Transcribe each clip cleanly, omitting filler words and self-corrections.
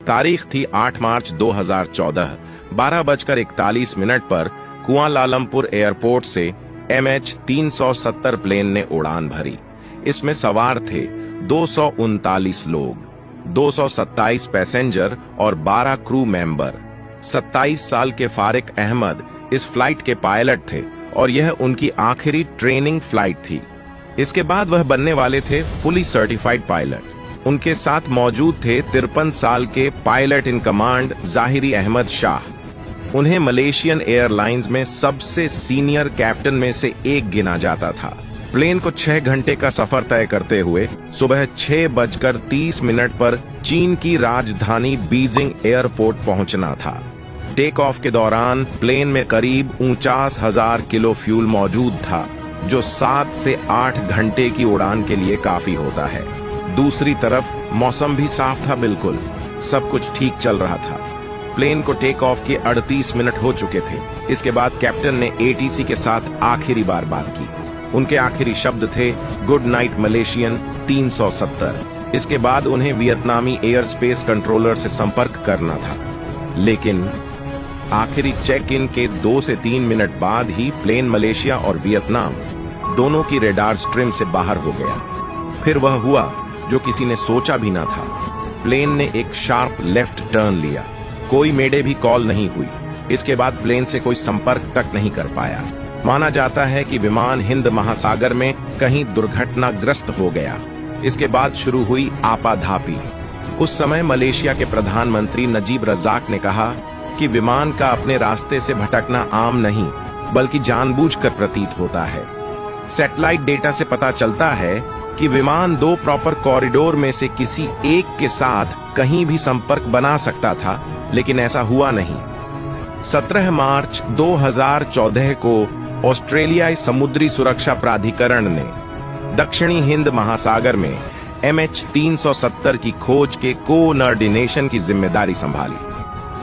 तारीख थी 8 मार्च 2014। 12:41 पर कुआलालंपुर एयरपोर्ट से MH370 प्लेन ने उड़ान भरी। इसमें सवार थे 239 लोग, 227 पैसेंजर और 12 क्रू मेंबर। 27 साल के फारिक अहमद इस फ्लाइट के पायलट थे और यह उनकी आखिरी ट्रेनिंग फ्लाइट थी। इसके बाद वह बनने वाले थे फुली सर्टिफाइड पायलट। उनके साथ मौजूद थे 53 साल के pilot in command Zaharie Ahmad Shah. उन्हें मलेशियन एयरलाइंस में सबसे सीनियर कैप्टन में से एक गिना जाता था। प्लेन को 6 घंटे का सफर तय करते हुए सुबह 6:30 पर चीन की राजधानी बीजिंग एयरपोर्ट पहुंचना था। टेक ऑफ के दौरान प्लेन में करीब 49,000 किलो फ्यूल मौजूद था, जो 7 से 8 घंटे की उड़ान के लिए काफी होता है। दूसरी तरफ मौसम भी साफ था, बिल्कुल सब कुछ ठीक चल रहा था। प्लेन को टेक ऑफ के 38 मिनट हो चुके थे। इसके बाद कैप्टन ने ATC के साथ आखिरी बार बात की। उनके आखिरी शब्द थे गुड नाइट मलेशियन 370। इसके बाद उन्हें वियतनामी एयर स्पेस कंट्रोलर से संपर्क करना था, लेकिन आखिरी चेक इन के 2 से 3 मिनट बाद ही प्लेन मलेशिया और वियतनाम दोनों की रेडार स्ट्रीम से बाहर हो गया। फिर वह हुआ जो किसी ने सोचा भी ना था। प्लेन ने एक शार्प लेफ्ट टर्न लिया। कोई मेडे भी कॉल नहीं हुई। इसके बाद प्लेन से कोई संपर्क तक नहीं कर पाया। माना जाता है कि विमान हिंद महासागर में कहीं दुर्घटनाग्रस्त हो गया। इसके बाद शुरू हुई आपाधापी। उस समय मलेशिया के प्रधानमंत्री नजीब रजाक ने कहा कि विमान का अपने रास्ते से भटकना आम नहीं, बल्कि जानबूझकर प्रतीत होता है। सैटेलाइट डेटा से पता चलता है कि विमान 2 प्रॉपर कॉरिडोर में से किसी एक के साथ कहीं भी संपर्क बना सकता था, लेकिन ऐसा हुआ नहीं। 17 मार्च 2014 को ऑस्ट्रेलियाई समुद्री सुरक्षा प्राधिकरण ने दक्षिणी हिंद महासागर में MH370 की खोज के कोऑर्डिनेशन की जिम्मेदारी संभाली।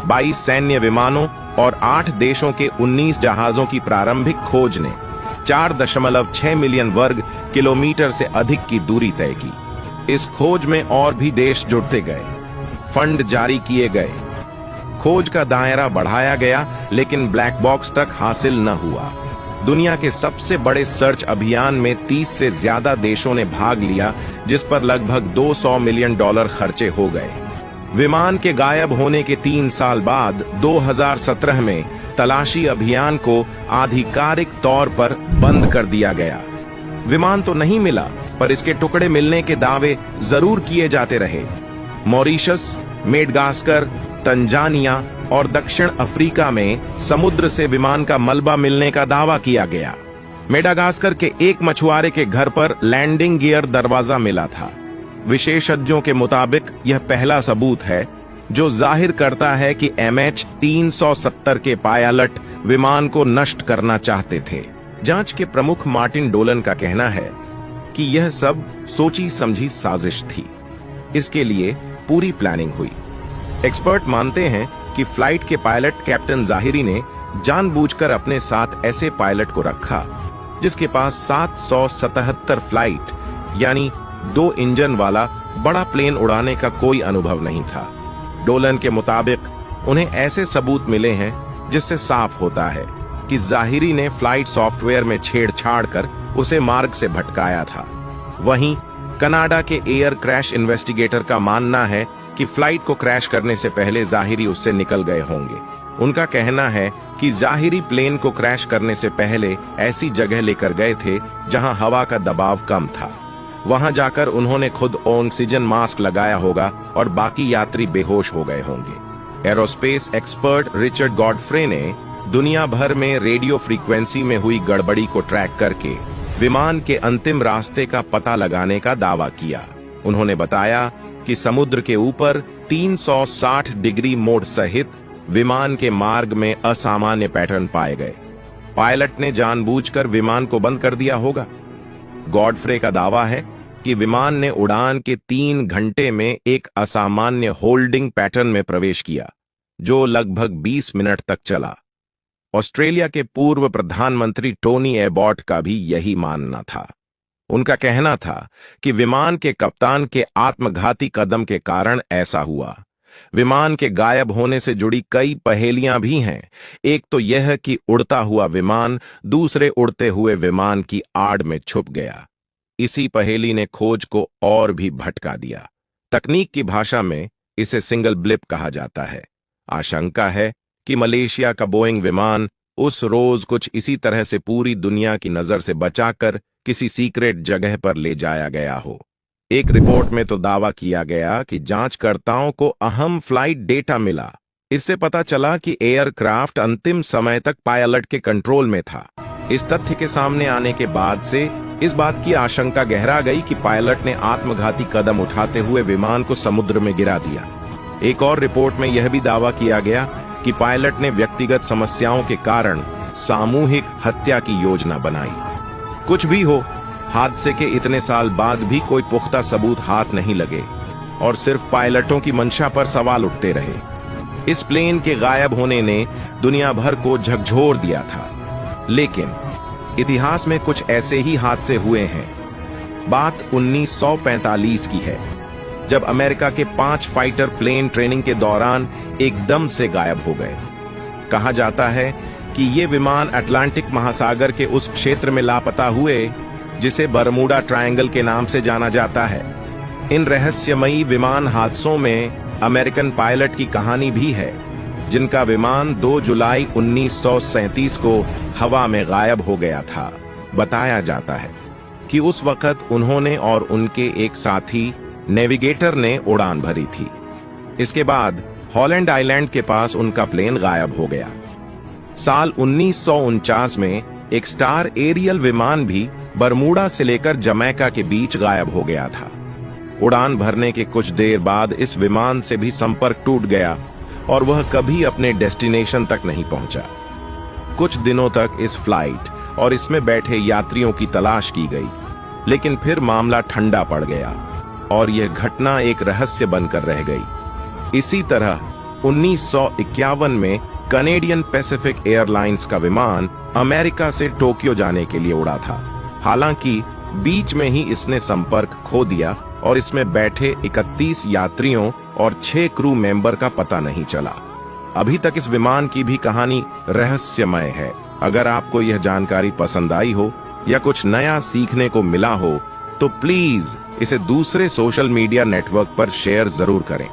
22 सैन्य विमानों और 8 देशों के 19 जहाजों की प्रारंभिक खोज ने 4.6 मिलियन वर्ग किलोमीटर से अधिक की दूरी तय की। इस खोज में और भी देश जुड़ते गए, फंड जारी किए गए, खोज का दायरा बढ़ाया गया, लेकिन ब्लैक बॉक्स तक हासिल न हुआ। दुनिया के सबसे बड़े सर्च अभियान में 30 से ज्यादा देशों ने भाग लिया, जिस पर लगभग $200 मिलियन खर्चे हो गए। विमान के गायब होने के 3 साल बाद 2017 में तलाशी अभियान को आधिकारिक तौर पर बंद कर दिया गया। विमान तो नहीं मिला, पर इसके टुकड़े मिलने के दावे जरूर किए जाते रहे। मॉरिशस, मेडगास्कर, तंजानिया और दक्षिण अफ्रीका में समुद्र से विमान का मलबा मिलने का दावा किया गया। मेडागास्कर के एक मछुआरे के घर पर लैंडिंग गियर दरवाजा मिला था। विशेषज्ञों के मुताबिक यह पहला सबूत है जो जाहिर करता है कि MH370 के पायलट विमान को नष्ट करना चाहते थे। जांच के प्रमुख मार्टिन डोलन का कहना है कि यह सब सोची समझी साजिश थी। इसके लिए पूरी प्लानिंग हुई। एक्सपर्ट मानते हैं कि फ्लाइट के पायलट कैप्टन जाहिरी ने जानबूझकर अपने साथ ऐसे पायलट को रखा जिसके पास 777 फ्लाइट यानी 2 इंजन वाला बड़ा प्लेन उड़ाने का कोई अनुभव नहीं था। डोलन के मुताबिक उन्हें ऐसे सबूत मिले हैं जिससे साफ होता है कि जाहिरी ने फ्लाइट सॉफ्टवेयर में छेड़छाड़ कर उसे मार्ग से भटकाया था। वहीं कनाडा के एयर क्रैश इन्वेस्टिगेटर का मानना है कि फ्लाइट को क्रैश करने से पहले जाहिरी उससे निकल गए होंगे। उनका कहना है कि जाहिरी प्लेन को क्रैश करने से पहले ऐसी जगह लेकर गए थे जहां हवा का दबाव कम था। वहां जाकर उन्होंने खुद ऑक्सीजन मास्क लगाया होगा और बाकी यात्री बेहोश हो गए होंगे। एरोस्पेस एक्सपर्ट रिचर्ड गॉडफ्रे ने दुनिया भर में रेडियो फ्रीक्वेंसी में हुई गड़बड़ी को ट्रैक करके विमान के अंतिम रास्ते का पता लगाने का दावा किया। उन्होंने बताया कि समुद्र के ऊपर 360 डिग्री मोड़ सहित विमान के मार्ग में असामान्य पैटर्न पाए गए। पायलट ने जानबूझकर विमान को बंद कर दिया होगा। गॉडफ्रे का दावा है कि विमान ने उड़ान के 3 घंटे में एक असामान्य होल्डिंग पैटर्न में प्रवेश किया, जो लगभग 20 मिनट तक चला। ऑस्ट्रेलिया के पूर्व प्रधानमंत्री टोनी एबॉट का भी यही मानना था। उनका कहना था कि विमान के कप्तान के आत्मघाती कदम के कारण ऐसा हुआ। विमान के गायब होने से जुड़ी कई पहेलियां भी हैं। एक तो यह कि उड़ता हुआ विमान दूसरे उड़ते हुए विमान की आड़ में छुप गया। इसी पहेली ने खोज को और भी भटका दिया। तकनीक की भाषा में इसे सिंगल ब्लिप कहा जाता है। आशंका है कि मलेशिया का बोइंग विमान उस रोज कुछ इसी तरह से पूरी दुनिया की नजर से बचाकर किसी सीक्रेट जगह पर ले जाया गया हो। एक रिपोर्ट में तो दावा किया गया कि जांचकर्ताओं को अहम फ्लाइट डेटा मिला। इससे पता चला कि एयरक्राफ्ट अंतिम समय तक पायलट के कंट्रोल में था। इस तथ्य के सामने आने के बाद से इस बात की आशंका गहरा गई कि पायलट ने आत्मघाती कदम उठाते हुए विमान को समुद्र में गिरा दिया। एक और रिपोर्ट में यह भी दावा किया गया कि पायलट ने व्यक्तिगत समस्याओं के कारण सामूहिक हत्या की योजना बनाई। कुछ भी हो, हादसे के इतने साल बाद भी कोई पुख्ता सबूत हाथ नहीं लगे और सिर्फ पायलटों की मंशा पर सवाल उठते रहे। इस प्लेन के गायब होने ने दुनिया भर को झकझोर दिया था, लेकिन इतिहास में कुछ ऐसे ही हादसे हुए हैं। बात 1945 की है, जब अमेरिका के 5 फाइटर प्लेन ट्रेनिंग के दौरान एकदम से गायब हो गए। कहा जाता है कि ये विमान अटलांटिक महासागर के उस क्षेत्र में लापता हुए जिसे बरमूडा ट्रायंगल के नाम से जाना जाता है। इन रहस्यमयी विमान हादसों में अमेरिकन पायलट की कहानी भी है, जिनका विमान 2 जुलाई 1937 को हवा में गायब हो गया था। बताया जाता है कि उस वक्त उन्होंने और उनके एक साथी नेविगेटर ने उड़ान भरी थी। इसके बाद हॉलैंड आइलैंड के पास उनका प्लेन गायब हो गया। साल 1949 में एक स्टार एरियल विमान भी बरमूडा से लेकर जमैका के बीच गायब हो गया था। उड़ान भरने के कुछ देर बाद इस विमान से भी संपर्क टूट गया और वह कभी अपने डेस्टिनेशन तक नहीं पहुंचा। कुछ दिनों तक इस फ्लाइट और इसमें बैठे यात्रियों की तलाश की गई, लेकिन फिर मामला ठंडा पड़ गया और यह घटना एक रहस्य बनकर रह गई। इसी तरह 1951 में कनेडियन पैसिफिक एयरलाइंस का विमान अमेरिका से टोक्यो जाने के लिए उड़ा था। हालांकि बीच में ही इसने संपर्क खो दिया और इसमें बैठे 31 यात्रियों और 6 क्रू मेंबर का पता नहीं चला। अभी तक इस विमान की भी कहानी रहस्यमय है। अगर आपको यह जानकारी पसंद आई हो या कुछ नया सीखने को मिला हो, तो प्लीज इसे दूसरे सोशल मीडिया नेटवर्क पर शेयर जरूर करें।